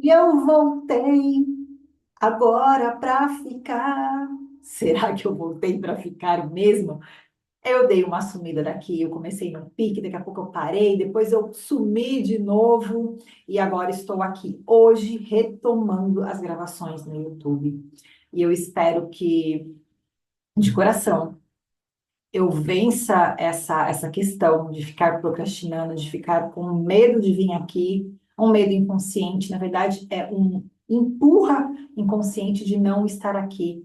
E eu voltei agora para ficar. Será que eu voltei para ficar mesmo? Eu dei uma sumida daqui, eu comecei no pique, daqui a pouco eu parei, depois eu sumi de novo e agora estou aqui hoje retomando as gravações no YouTube. E eu espero que, de coração, eu vença essa questão de ficar procrastinando, de ficar com medo de vir aqui, um medo inconsciente, na verdade, é um empurra inconsciente de não estar aqui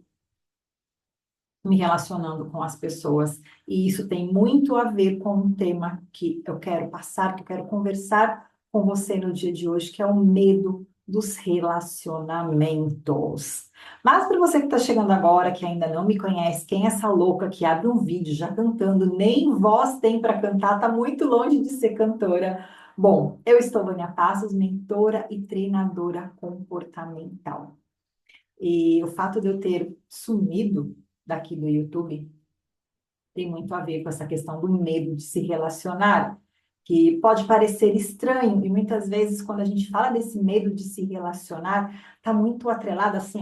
me relacionando com as pessoas. E isso tem muito a ver com um tema que eu quero passar, que eu quero conversar com você no dia de hoje, que é o medo dos relacionamentos. Mas para você que está chegando agora, que ainda não me conhece, quem é essa louca que abre um vídeo já cantando, nem voz tem para cantar, tá muito longe de ser cantora. Bom, eu estou Vânia Passos, mentora e treinadora comportamental. E o fato de eu ter sumido daqui do YouTube tem muito a ver com essa questão do medo de se relacionar, que pode parecer estranho, e muitas vezes, quando a gente fala desse medo de se relacionar, está muito atrelada, assim,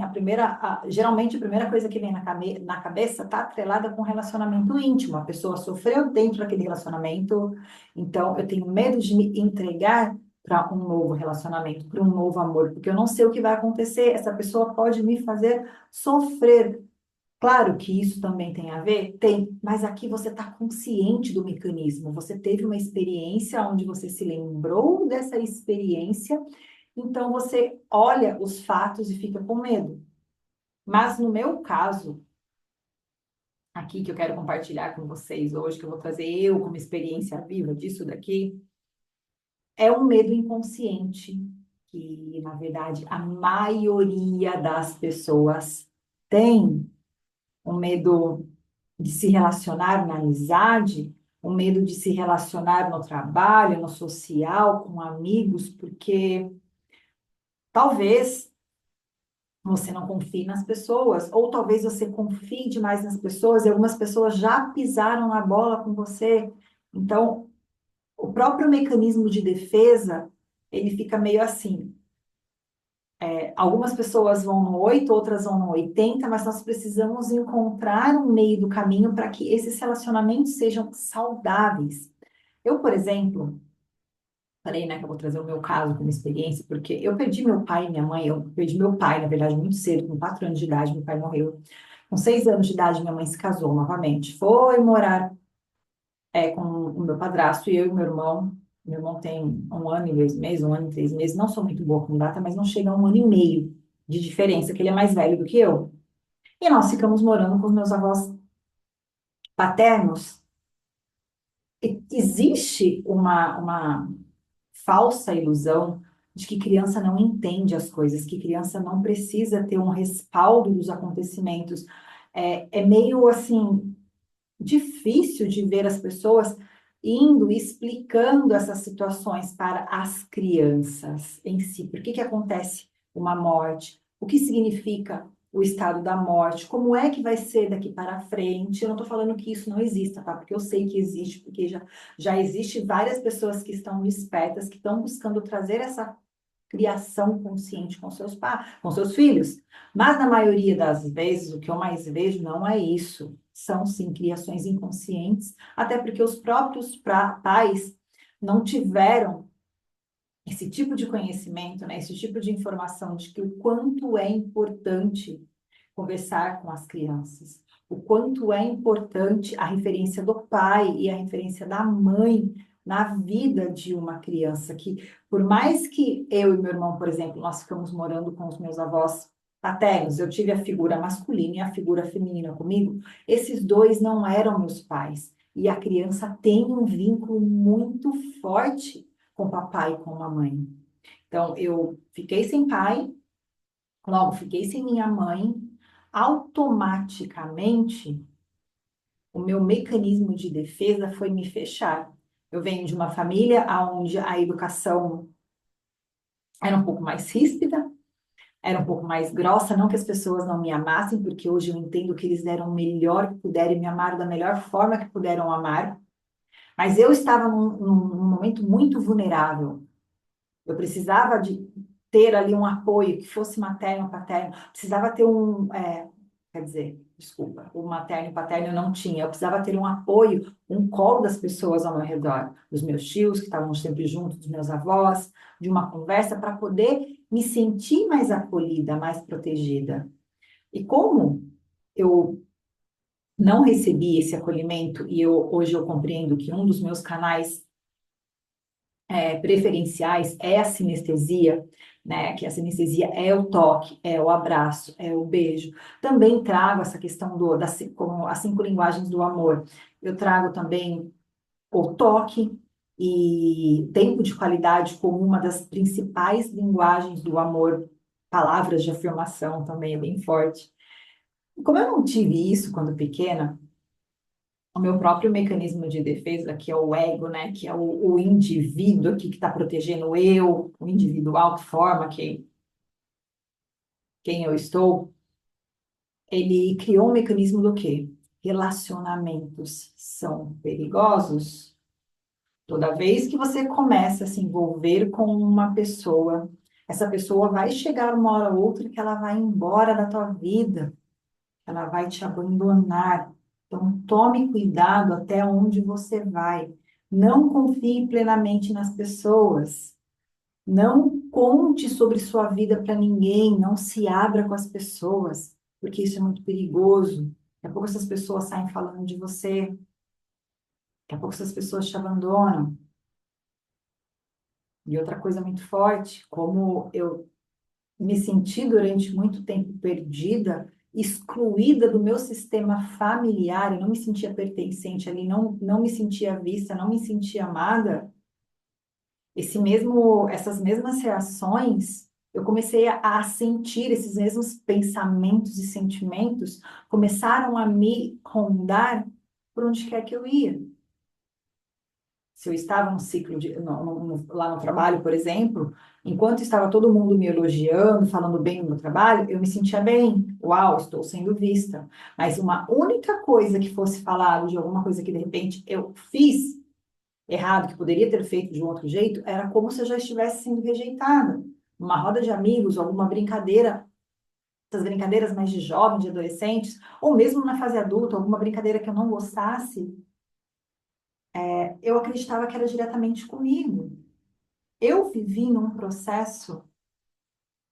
geralmente a primeira coisa que vem na cabeça está atrelada com relacionamento íntimo, a pessoa sofreu dentro daquele relacionamento, então eu tenho medo de me entregar para um novo relacionamento, para um novo amor, porque eu não sei o que vai acontecer, essa pessoa pode me fazer sofrer. Claro que isso também tem a ver? Tem, mas aqui você está consciente do mecanismo. Você teve uma experiência onde você se lembrou dessa experiência, então você olha os fatos e fica com medo. Mas no meu caso, aqui que eu quero compartilhar com vocês hoje, que eu vou trazer eu como experiência viva disso daqui, é um medo inconsciente, que na verdade a maioria das pessoas tem um medo de se relacionar na amizade, o medo de se relacionar no trabalho, no social, com amigos, porque talvez você não confie nas pessoas, ou talvez você confie demais nas pessoas e algumas pessoas já pisaram na bola com você. Então, o próprio mecanismo de defesa, ele fica meio assim. Algumas pessoas vão no 8, outras vão no 80, mas nós precisamos encontrar um meio do caminho para que esses relacionamentos sejam saudáveis. Eu, por exemplo, falei, né, que eu vou trazer o meu caso como experiência, porque eu perdi meu pai e minha mãe, eu perdi meu pai, na verdade, muito cedo, com 4 anos de idade, meu pai morreu. Com 6 anos de idade, minha mãe se casou novamente, foi morar com o meu padrasto e eu e meu irmão tem 1 ano e 2 meses, 1 ano e 3 meses, não sou muito boa com data, mas não chega a 1 ano e meio de diferença, que ele é mais velho do que eu. E nós ficamos morando com os meus avós paternos. E existe uma falsa ilusão de que criança não entende as coisas, que criança não precisa ter um respaldo dos acontecimentos. É meio assim difícil de ver as pessoas indo e explicando essas situações para as crianças em si. Por que que acontece uma morte? O que significa o estado da morte? Como é que vai ser daqui para frente? Eu não estou falando que isso não exista, tá? Porque eu sei que existe, porque já existe várias pessoas que estão despertas, que estão buscando trazer essa criação consciente com seus pais, com seus filhos. Mas na maioria das vezes, o que eu mais vejo não é isso. São sim criações inconscientes, até porque os próprios pais não tiveram esse tipo de conhecimento, né, esse tipo de informação de que o quanto é importante conversar com as crianças, o quanto é importante a referência do pai e a referência da mãe na vida de uma criança, que por mais que eu e meu irmão, por exemplo, nós ficamos morando com os meus avós paternos, eu tive a figura masculina e a figura feminina comigo, esses dois não eram meus pais. E a criança tem um vínculo muito forte com o papai e com a mãe. Então, eu fiquei sem pai, logo fiquei sem minha mãe, automaticamente o meu mecanismo de defesa foi me fechar. Eu venho de uma família onde a educação era um pouco mais ríspida, era um pouco mais grossa, não que as pessoas não me amassem, porque hoje eu entendo que eles deram o melhor que puderam e me amaram da melhor forma que puderam amar, mas eu estava num momento muito vulnerável. Eu precisava de ter ali um apoio que fosse materno, paterno, precisava ter quer dizer, desculpa, o materno e paterno eu não tinha, eu precisava ter um apoio, um colo das pessoas ao meu redor, dos meus tios que estavam sempre juntos, dos meus avós, de uma conversa para poder me sentir mais acolhida, mais protegida. E como eu não recebi esse acolhimento e hoje eu compreendo que um dos meus canais preferenciais é a sinestesia, né? Que a sinestesia é o toque, é o abraço, é o beijo. Também trago essa questão como as 5 linguagens do amor. Eu trago também o toque e tempo de qualidade como uma das principais linguagens do amor. Palavras de afirmação também é bem forte. Como eu não tive isso quando pequena, o meu próprio mecanismo de defesa, que é o ego, né, que é o indivíduo aqui que está protegendo o individual que forma quem eu estou, ele criou um mecanismo do quê? Relacionamentos são perigosos. Toda vez que você começa a se envolver com uma pessoa, essa pessoa vai chegar uma hora ou outra que ela vai embora da tua vida, ela vai te abandonar. Então, tome cuidado até onde você vai. Não confie plenamente nas pessoas. Não conte sobre sua vida para ninguém. Não se abra com as pessoas, porque isso é muito perigoso. Daqui a pouco essas pessoas saem falando de você. Daqui a pouco essas pessoas te abandonam. E outra coisa muito forte, como eu me senti durante muito tempo perdida, excluída do meu sistema familiar, eu não me sentia pertencente ali, não me sentia vista, não me sentia amada, essas mesmas reações, eu comecei a sentir esses mesmos pensamentos e sentimentos, começaram a me rondar por onde quer que eu ia. Se eu estava num ciclo lá no trabalho, por exemplo, enquanto estava todo mundo me elogiando, falando bem do meu trabalho, eu me sentia bem. Uau, estou sendo vista. Mas uma única coisa que fosse falado de alguma coisa que de repente eu fiz errado, que poderia ter feito de um outro jeito, era como se eu já estivesse sendo rejeitada. Uma roda de amigos, alguma brincadeira, essas brincadeiras mais de jovens, de adolescentes, ou mesmo na fase adulta, alguma brincadeira que eu não gostasse, eu acreditava que era diretamente comigo. Eu vivi num processo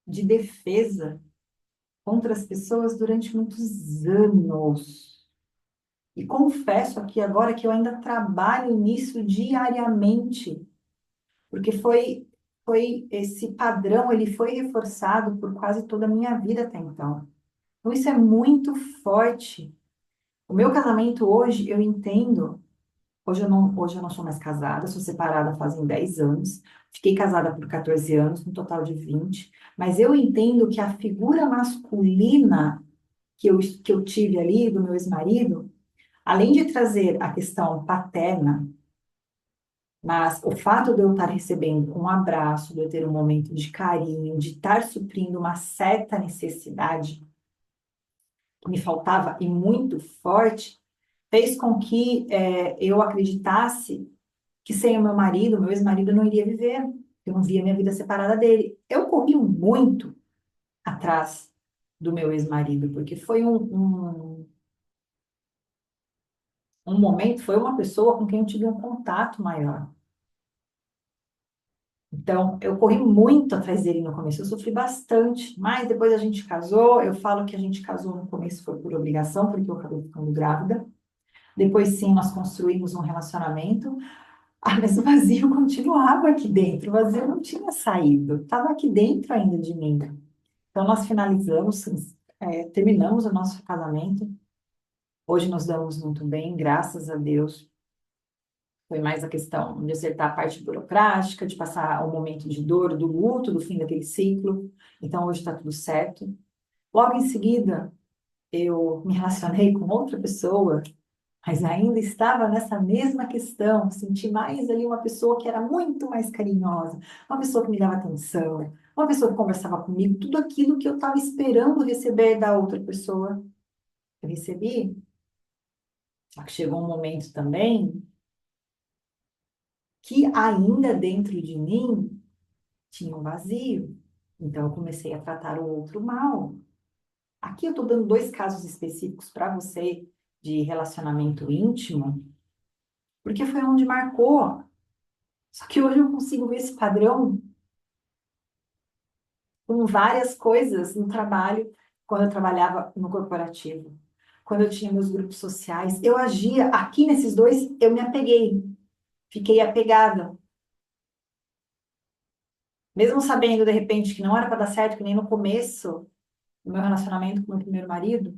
de defesa contra as pessoas durante muitos anos. E confesso aqui agora que eu ainda trabalho nisso diariamente, porque foi esse padrão, ele foi reforçado por quase toda a minha vida até então. Então isso é muito forte. O meu casamento hoje, eu entendo. Hoje eu não sou mais casada, sou separada fazem 10 anos. Fiquei casada por 14 anos, no total de 20. Mas eu entendo que a figura masculina que eu tive ali, do meu ex-marido, além de trazer a questão paterna, mas o fato de eu estar recebendo um abraço, de eu ter um momento de carinho, de estar suprindo uma certa necessidade que me faltava e muito forte, fez com que eu acreditasse que sem o meu ex-marido, eu não iria viver. Eu não via minha vida separada dele. Eu corri muito atrás do meu ex-marido, porque foi um momento, foi uma pessoa com quem eu tive um contato maior. Então, eu corri muito atrás dele no começo, eu sofri bastante, mas depois a gente casou. Eu falo que a gente casou no começo foi por obrigação, porque eu acabei ficando grávida. Depois, sim, nós construímos um relacionamento. Ah, mas o vazio continuava aqui dentro, o vazio não tinha saído, estava aqui dentro ainda de mim. Então, nós finalizamos, terminamos o nosso casamento. Hoje nos damos muito bem, graças a Deus. Foi mais a questão de acertar a parte burocrática, de passar o momento de dor, do luto, do fim daquele ciclo. Então, hoje está tudo certo. Logo em seguida, eu me relacionei com outra pessoa, mas ainda estava nessa mesma questão. Senti mais ali uma pessoa que era muito mais carinhosa, uma pessoa que me dava atenção, uma pessoa que conversava comigo, tudo aquilo que eu estava esperando receber da outra pessoa. Eu recebi. Só que chegou um momento também que ainda dentro de mim tinha um vazio. Então, eu comecei a tratar o outro mal. Aqui eu estou dando dois casos específicos para você de relacionamento íntimo, porque foi onde marcou. Só que hoje eu consigo ver esse padrão com várias coisas no trabalho, quando eu trabalhava no corporativo, quando eu tinha meus grupos sociais. Eu agia, aqui nesses dois, eu me apeguei, fiquei apegada. Mesmo sabendo, de repente, que não era para dar certo, que nem no começo do meu relacionamento com o meu primeiro marido,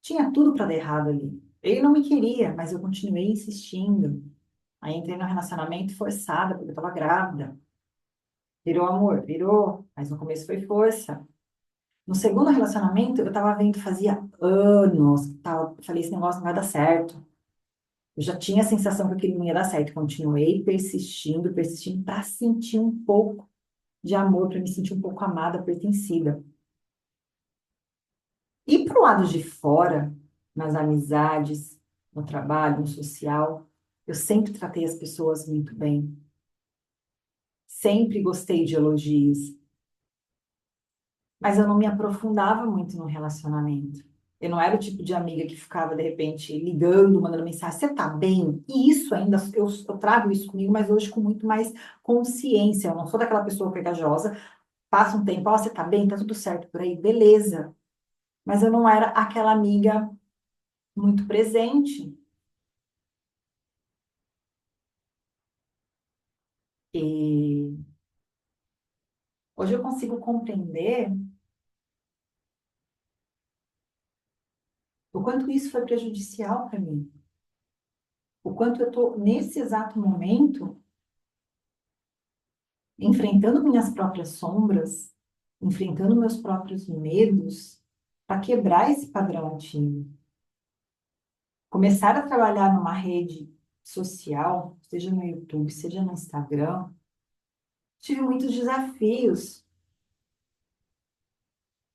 tinha tudo para dar errado ali. Ele não me queria, mas eu continuei insistindo. Aí entrei no relacionamento forçada, porque eu estava grávida. Virou amor, virou, mas no começo foi força. No segundo relacionamento, eu estava vendo, fazia anos, que tava, falei, esse negócio não vai dar certo. Eu já tinha a sensação que aquilo não ia dar certo. Continuei persistindo, persistindo, para sentir um pouco de amor, para me sentir um pouco amada, pertencida. E pro lado de fora, nas amizades, no trabalho, no social, eu sempre tratei as pessoas muito bem. Sempre gostei de elogios, mas eu não me aprofundava muito no relacionamento. Eu não era o tipo de amiga que ficava, de repente, ligando, mandando mensagem, você tá bem? E isso ainda, eu trago isso comigo, mas hoje com muito mais consciência. Eu não sou daquela pessoa pegajosa, passa um tempo, ó, você tá bem? Tá tudo certo por aí? Beleza. Mas eu não era aquela amiga muito presente. E hoje eu consigo compreender o quanto isso foi prejudicial para mim. O quanto eu estou, nesse exato momento, enfrentando minhas próprias sombras, enfrentando meus próprios medos, para quebrar esse padrão antigo. Começar a trabalhar numa rede social, seja no YouTube, seja no Instagram, tive muitos desafios,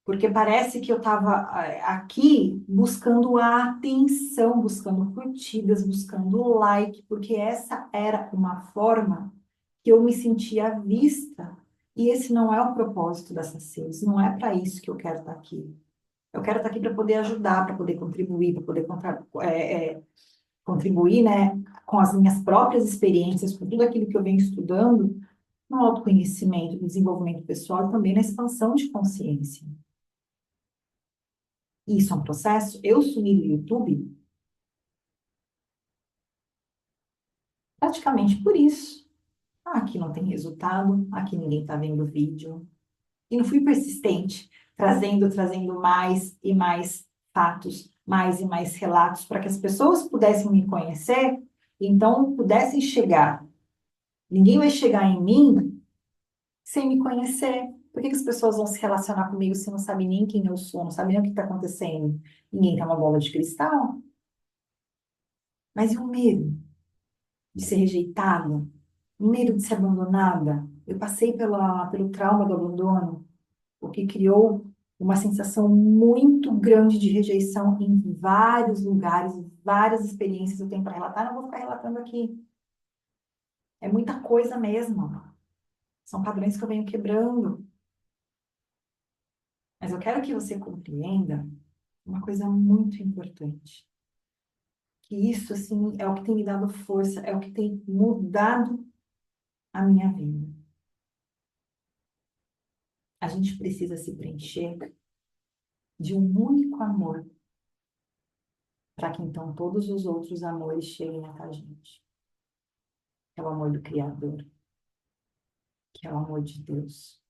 porque parece que eu estava aqui buscando a atenção, buscando curtidas, buscando like, porque essa era uma forma que eu me sentia vista. E esse não é o propósito dessa series, não é para isso que eu quero estar aqui. Eu quero estar aqui para poder ajudar, para poder contribuir, para poder contribuir, né, com as minhas próprias experiências, com tudo aquilo que eu venho estudando, no autoconhecimento, no desenvolvimento pessoal e também na expansão de consciência. Isso é um processo. Eu sumi do YouTube praticamente por isso. Ah, aqui não tem resultado, aqui ninguém está vendo o vídeo. E não fui persistente, trazendo mais e mais fatos, mais e mais relatos, para que as pessoas pudessem me conhecer, e então pudessem chegar. Ninguém vai chegar em mim sem me conhecer. Por que que as pessoas vão se relacionar comigo se não sabem nem quem eu sou, não sabem nem o que está acontecendo? Ninguém tem uma bola de cristal. Mas e o medo de ser rejeitada? O medo de ser abandonada? Eu passei pelo trauma do abandono, o que criou uma sensação muito grande de rejeição em vários lugares, várias experiências eu tenho para relatar, não vou ficar relatando aqui. É muita coisa mesmo. São padrões que eu venho quebrando. Mas eu quero que você compreenda uma coisa muito importante. Que isso, assim, é o que tem me dado força, é o que tem mudado a minha vida. A gente precisa se preencher de um único amor, para que então todos os outros amores cheguem até a gente. É o amor do Criador, que é o amor de Deus.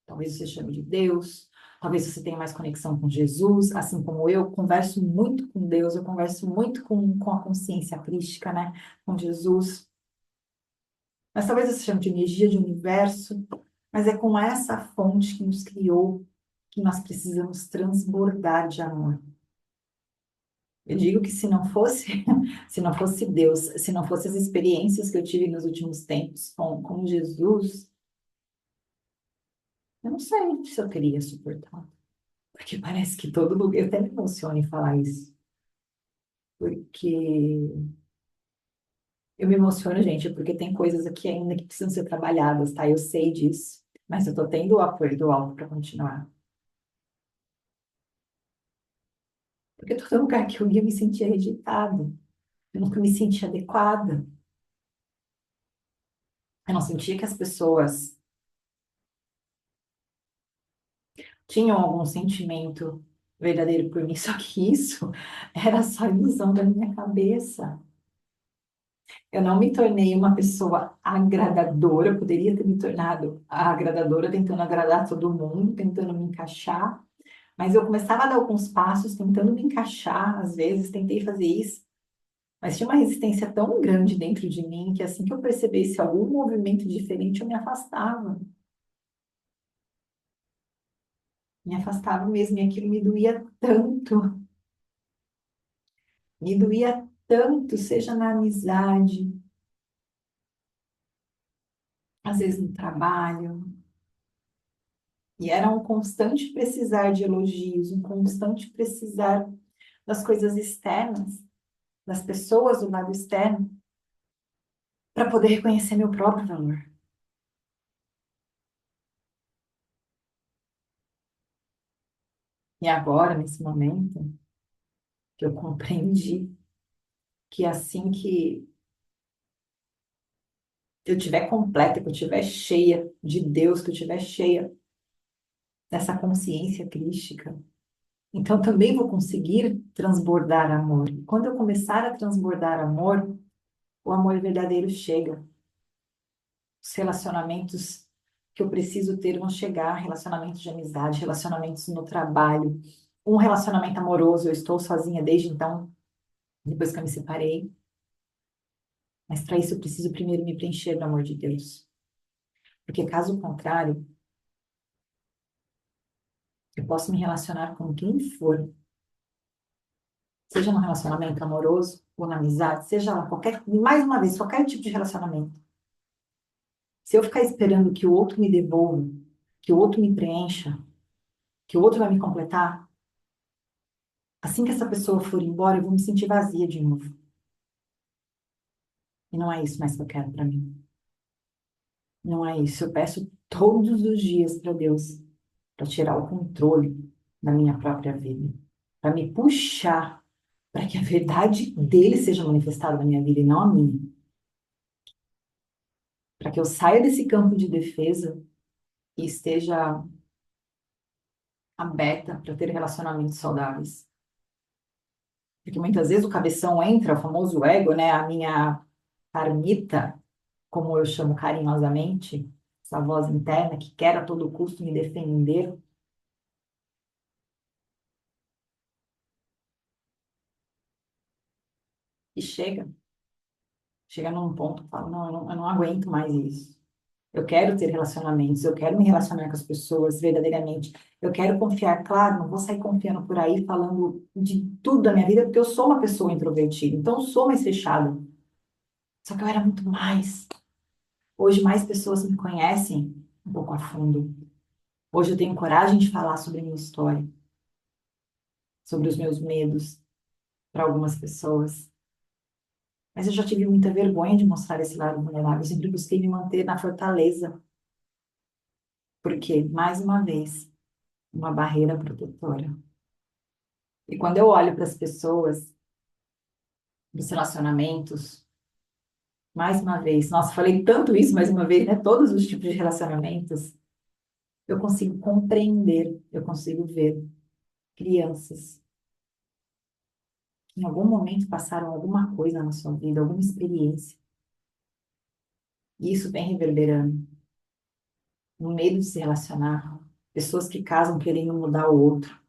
Talvez você chame de Deus, talvez você tenha mais conexão com Jesus, assim como eu converso muito com Deus, eu converso muito com a consciência crística, né? Com Jesus. Mas talvez você chame de energia, de universo, mas é com essa fonte que nos criou que nós precisamos transbordar de amor. Eu digo que se não fosse, se não fosse Deus, se não fossem as experiências que eu tive nos últimos tempos com Jesus, eu não sei se eu teria suportado. Porque parece que todo lugar, eu até me emociono em falar isso, porque eu me emociono, gente, porque tem coisas aqui ainda que precisam ser trabalhadas, tá? Eu sei disso. Mas eu tô tendo o apoio do alto para continuar. Porque todo lugar que eu ia, eu me sentia rejeitado. Eu nunca me sentia adequada. Eu não sentia que as pessoas tinham algum sentimento verdadeiro por mim. Só que isso era só ilusão da minha cabeça. Eu não me tornei uma pessoa agradadora. Eu poderia ter me tornado agradadora, tentando agradar todo mundo, tentando me encaixar. Mas eu começava a dar alguns passos, tentando me encaixar. Às vezes, tentei fazer isso. Mas tinha uma resistência tão grande dentro de mim que assim que eu percebesse algum movimento diferente, eu me afastava. Me afastava mesmo, e aquilo me doía tanto, seja na amizade, às vezes no trabalho. E era um constante precisar de elogios, um constante precisar das coisas externas, das pessoas do lado externo, para poder reconhecer meu próprio valor. E agora, nesse momento, que eu compreendi que assim que eu estiver completa, que eu estiver cheia de Deus, que eu estiver cheia dessa consciência crística, então também vou conseguir transbordar amor. E quando eu começar a transbordar amor, o amor verdadeiro chega. Os relacionamentos que eu preciso ter vão chegar, relacionamentos de amizade, relacionamentos no trabalho, um relacionamento amoroso. Eu estou sozinha desde então, depois que eu me separei. Mas para isso eu preciso primeiro me preencher do amor de Deus. Porque caso contrário, eu posso me relacionar com quem for, seja no relacionamento amoroso ou na amizade, seja lá qualquer, mais uma vez, qualquer tipo de relacionamento. Se eu ficar esperando que o outro me devolva, que o outro me preencha, que o outro vai me completar, assim que essa pessoa for embora, eu vou me sentir vazia de novo. E não é isso mais que eu quero para mim. Não é isso. Eu peço todos os dias para Deus para tirar o controle da minha própria vida, para me puxar para que a verdade dele seja manifestada na minha vida e não a minha. Para que eu saia desse campo de defesa e esteja aberta para ter relacionamentos saudáveis. Porque muitas vezes o cabeção entra, o famoso ego, né? A minha carnita, como eu chamo carinhosamente, essa voz interna que quer a todo custo me defender, e chega num ponto que fala, não, eu não aguento mais isso. Eu quero ter relacionamentos, eu quero me relacionar com as pessoas verdadeiramente. Eu quero confiar, claro, não vou sair confiando por aí falando de tudo da minha vida, porque eu sou uma pessoa introvertida, então eu sou mais fechada. Só que eu era muito mais. Hoje mais pessoas me conhecem um pouco a fundo. Hoje eu tenho coragem de falar sobre a minha história, sobre os meus medos para algumas pessoas. Mas eu já tive muita vergonha de mostrar esse lado vulnerável. Eu sempre busquei me manter na fortaleza, porque, mais uma vez, uma barreira protetora. E quando eu olho para as pessoas, dos relacionamentos, mais uma vez, nossa, falei tanto isso mais uma vez, né? Todos os tipos de relacionamentos, eu consigo compreender, eu consigo ver crianças que em algum momento passaram alguma coisa na sua vida, alguma experiência, e isso vem reverberando no medo de se relacionar, pessoas que casam querendo mudar o outro,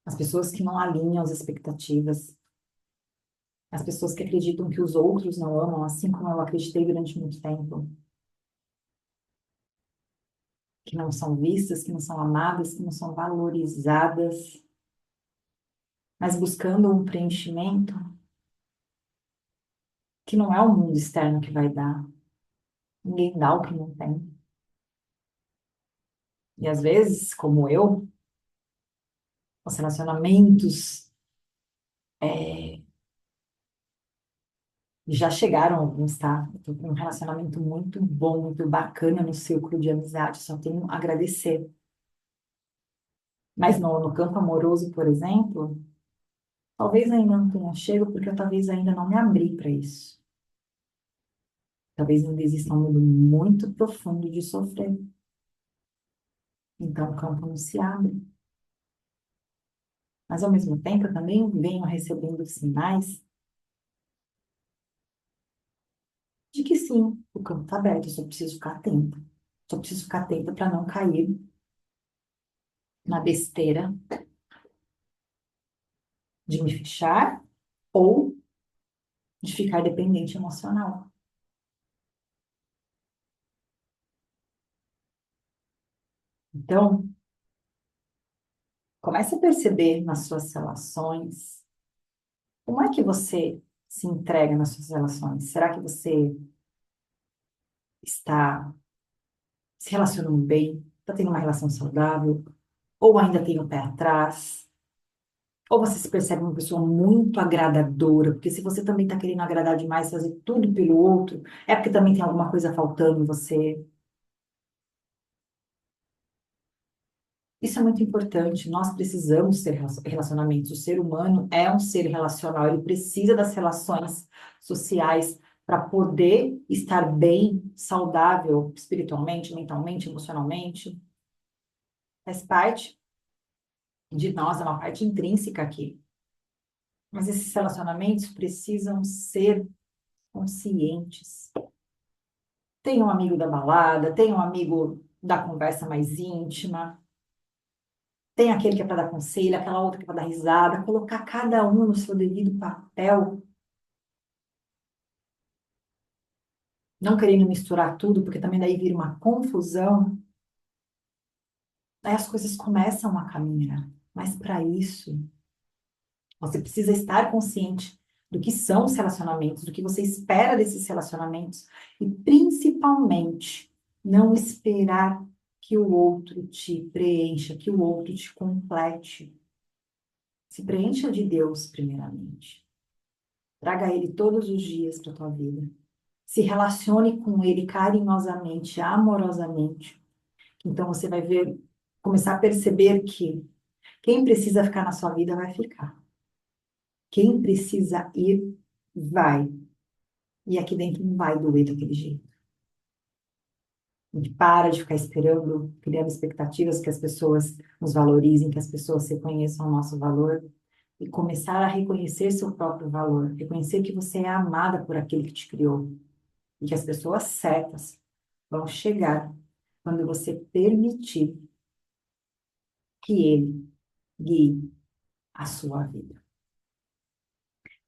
as pessoas que não alinham as expectativas, as pessoas que acreditam que os outros não amam, assim como eu acreditei durante muito tempo, que não são vistas, que não são amadas, que não são valorizadas, mas buscando um preenchimento que não é o mundo externo que vai dar. Ninguém dá o que não tem. E às vezes, como eu, os relacionamentos Já chegaram alguns, tá? Eu tô com um relacionamento muito bom, muito bacana no círculo de amizade, só tenho a agradecer. Mas no campo amoroso, por exemplo, talvez ainda não tenha chego, porque eu talvez ainda não me abri para isso. Talvez ainda exista um medo muito profundo de sofrer. Então o campo não se abre. Mas ao mesmo tempo, eu também venho recebendo sinais de que sim, o campo está aberto, eu só preciso ficar atenta. Só preciso ficar atenta para não cair na besteira de me fechar ou de ficar dependente emocional. Então, comece a perceber nas suas relações como é que você se entrega nas suas relações. Será que você está se relacionando bem? Está tendo uma relação saudável? Ou ainda tem o pé atrás? Ou você se percebe uma pessoa muito agradadora? Porque se você também está querendo agradar demais, fazer tudo pelo outro, é porque também tem alguma coisa faltando em você. Isso é muito importante. Nós precisamos ter relacionamentos. O ser humano é um ser relacional. Ele precisa das relações sociais para poder estar bem, saudável, espiritualmente, mentalmente, emocionalmente. Faz parte de nós, é uma parte intrínseca aqui. Mas esses relacionamentos precisam ser conscientes. Tem um amigo da balada, tem um amigo da conversa mais íntima, tem aquele que é para dar conselho, aquela outra que é para dar risada, colocar cada um no seu devido papel, não querendo misturar tudo, porque também daí vira uma confusão, aí as coisas começam a caminhar. Mas para isso, você precisa estar consciente do que são os relacionamentos, do que você espera desses relacionamentos e principalmente não esperar que o outro te preencha, que o outro te complete. Se preencha de Deus primeiramente. Traga Ele todos os dias para a tua vida. Se relacione com Ele carinhosamente, amorosamente. Então você vai ver, começar a perceber que quem precisa ficar na sua vida vai ficar. Quem precisa ir, vai. E aqui dentro não vai doer daquele jeito. A gente para de ficar esperando, criando expectativas que as pessoas nos valorizem, que as pessoas reconheçam o nosso valor e começar a reconhecer seu próprio valor, reconhecer que você é amada por aquele que te criou e que as pessoas certas vão chegar quando você permitir que ele guie a sua vida.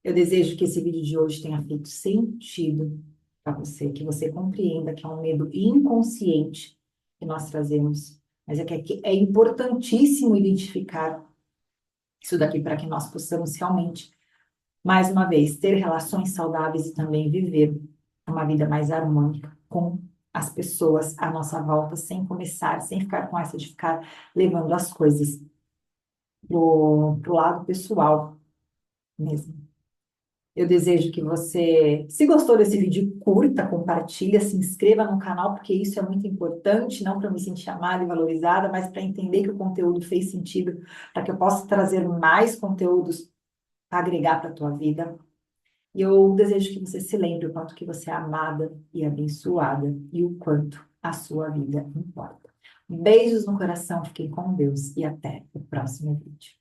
Eu desejo que esse vídeo de hoje tenha feito sentido para você, que você compreenda que é um medo inconsciente que nós trazemos, mas é que é importantíssimo identificar isso daqui para que nós possamos realmente, mais uma vez, ter relações saudáveis e também viver uma vida mais harmônica com as pessoas à nossa volta, sem ficar com essa de ficar levando as coisas pro lado pessoal mesmo. Eu desejo que você, se gostou desse vídeo, curta, compartilha, se inscreva no canal, porque isso é muito importante, não para me sentir amada e valorizada, mas para entender que o conteúdo fez sentido, para que eu possa trazer mais conteúdos para agregar para a tua vida. E eu desejo que você se lembre o quanto que você é amada e abençoada e o quanto a sua vida importa. Beijos no coração, fiquem com Deus e até o próximo vídeo.